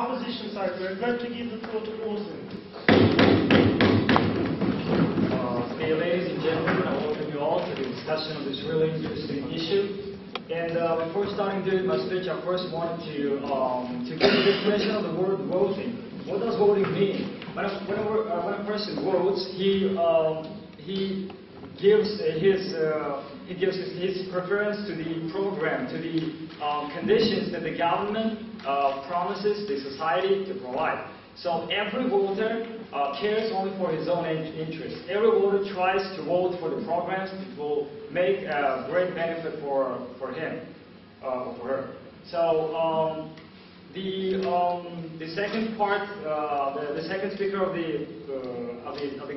opposition side, we're going to give the floor to Austin. Hey, ladies and gentlemen, I welcome you all to the discussion of this really interesting issue. And before starting doing my speech, I first wanted to give a definition of the word voting. What does voting mean? When a person votes, he gives his preference to the program, to the conditions that the government promises the society to provide. So every voter cares only for his own interest. Every voter tries to vote for the programs that will make a great benefit for him or for her. So the second part, the second speaker of the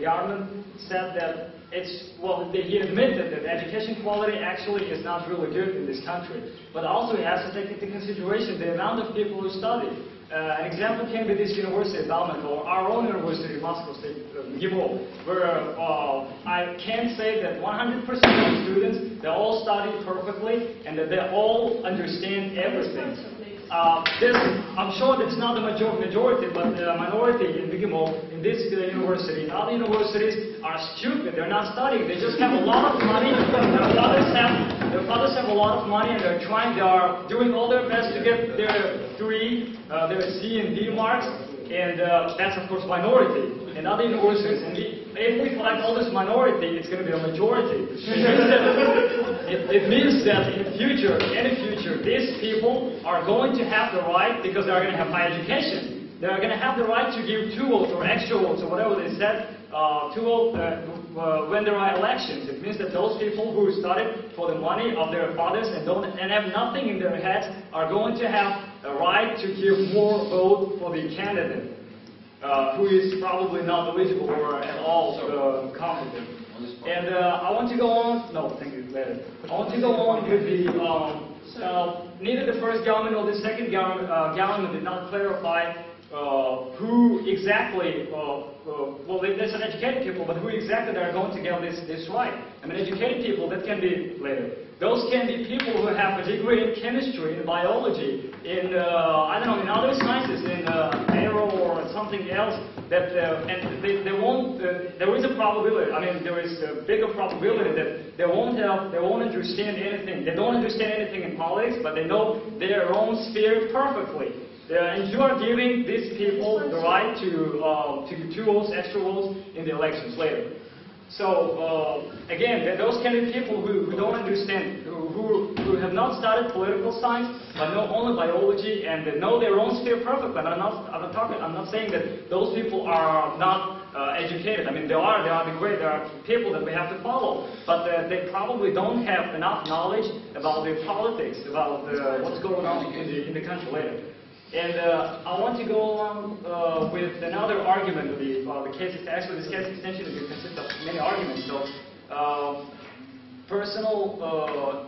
government said that he admitted that education quality actually is not really good in this country. But also he has to take into consideration the amount of people who study. An example can be this university at Balmain, or our own university, Moscow State, MGIMO, where I can say that 100% of the students, they all study perfectly and that they all understand everything. I'm sure that it's not the majority, but the minority in MGIMO, in this university. Other universities are stupid. They're not studying. They just have a lot of money. Their fathers have a lot of money, and they are doing all their best to get their degree, their C and D marks, and that's of course minority. And other universities, and if we collect all this minority, it's going to be a majority. It means that in the future, these people are going to have the right, because they are going to have high education, they are going to have the right to give 2 votes or extra votes or whatever they said when there are elections. It means that those people who studied for the money of their fathers and have nothing in their heads are going to have a right to give more vote for the candidate who is probably not eligible or at all competent. And I want to go on. No, thank you. Later. I want to go on with the. Neither the first government or the second government did not clarify who exactly. Well, they said educated people, but who exactly are going to get this right? I mean, educated people, that can be later. Those can be people who have a degree in chemistry, in biology, in I don't know, in other sciences, in aero or something else. That and they won't. There is a probability. I mean, there is a bigger probability that they won't understand anything. They don't understand anything in politics, but they know their own sphere perfectly. And you are giving these people the right to give 2 votes, extra votes in the elections later. So again, those can be people who don't understand, who have not studied political science, but know only biology and they know their own sphere perfectly. And I'm not saying that those people are not educated. I mean, they are great. There are people that we have to follow, but they probably don't have enough knowledge about the politics, about what's going on in the country later. And I want to go on with another argument of the case. Actually, this case extension consists of many arguments. So, personal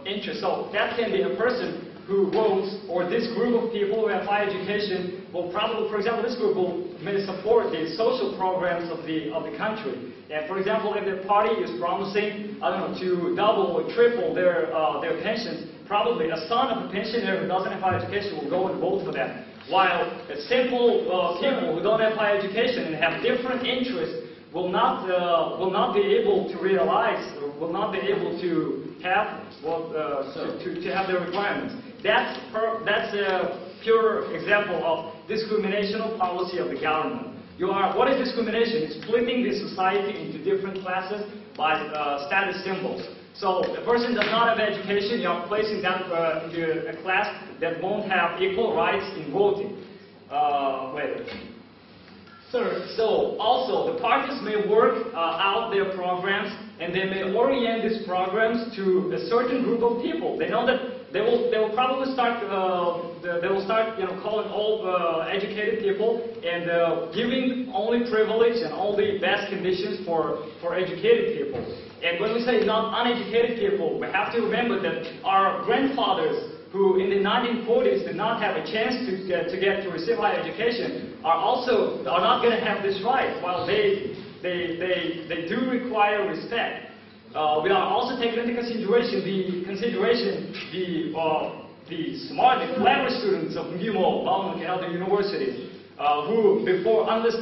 interest. So that can be a person who votes, or this group of people who have high education will probably, for example, this group may support the social programs of the country. And for example, if the party is promising, I don't know, to double or triple their pensions, probably a son of a pensioner who doesn't have high education will go and vote for them. While simple people who don't have high education and have different interests will not be able to realize, or will not be able to have to have their requirements. That's a pure example of discriminational policy of the government. What is discrimination? It's splitting the society into different classes by status symbols. So a person does not have education, you are placing them into a class that won't have equal rights in voting. Later. So also the parties may work out their programs, and they may orient these programs to a certain group of people. They know that they will probably start calling all educated people and giving only privilege and all the best conditions for educated people. And when we say not uneducated people, we have to remember that our grandfathers, who in the 1940s did not have a chance to receive higher education, are not going to have this right. While they do require respect. We are also taking into consideration the smart, the clever students of MGIMO, Balmain, and other universities. who unless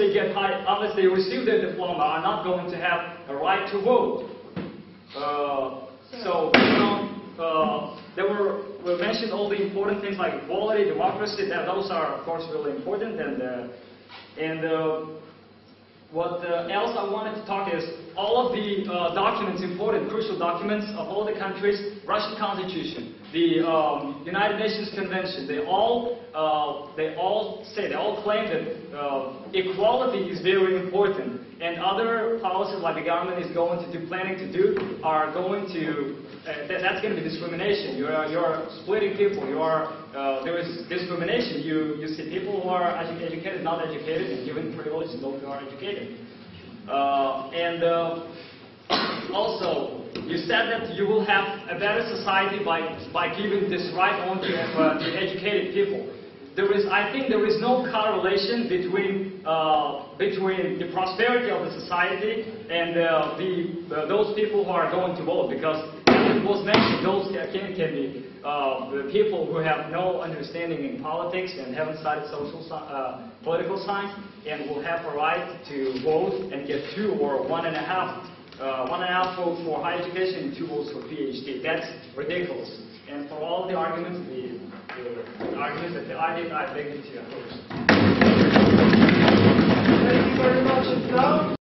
they receive their diploma, are not going to have a right to vote. There were mentioned all the important things like equality, democracy. Those are of course really important. What else I wanted to talk is all of the documents, important, crucial documents of all the countries, Russian Constitution, the United Nations Convention, they all claim that equality is very important, and other policies like the government is planning to do are going to that's going to be discrimination. You're splitting people. There is discrimination. You see people who are educated, not educated, and giving privilege to those who are educated. Also, you said that you will have a better society by giving this right only to educated people. I think there is no correlation between the prosperity of the society and those people who are going to vote, because it was mentioned those can be the people who have no understanding in politics and haven't studied political science and will have a right to vote and get 2 or 1.5 votes for higher education and 2 votes for PhD. That's ridiculous. And for all the arguments, the arguments that I did, I beg you to oppose. Thank you very much. And now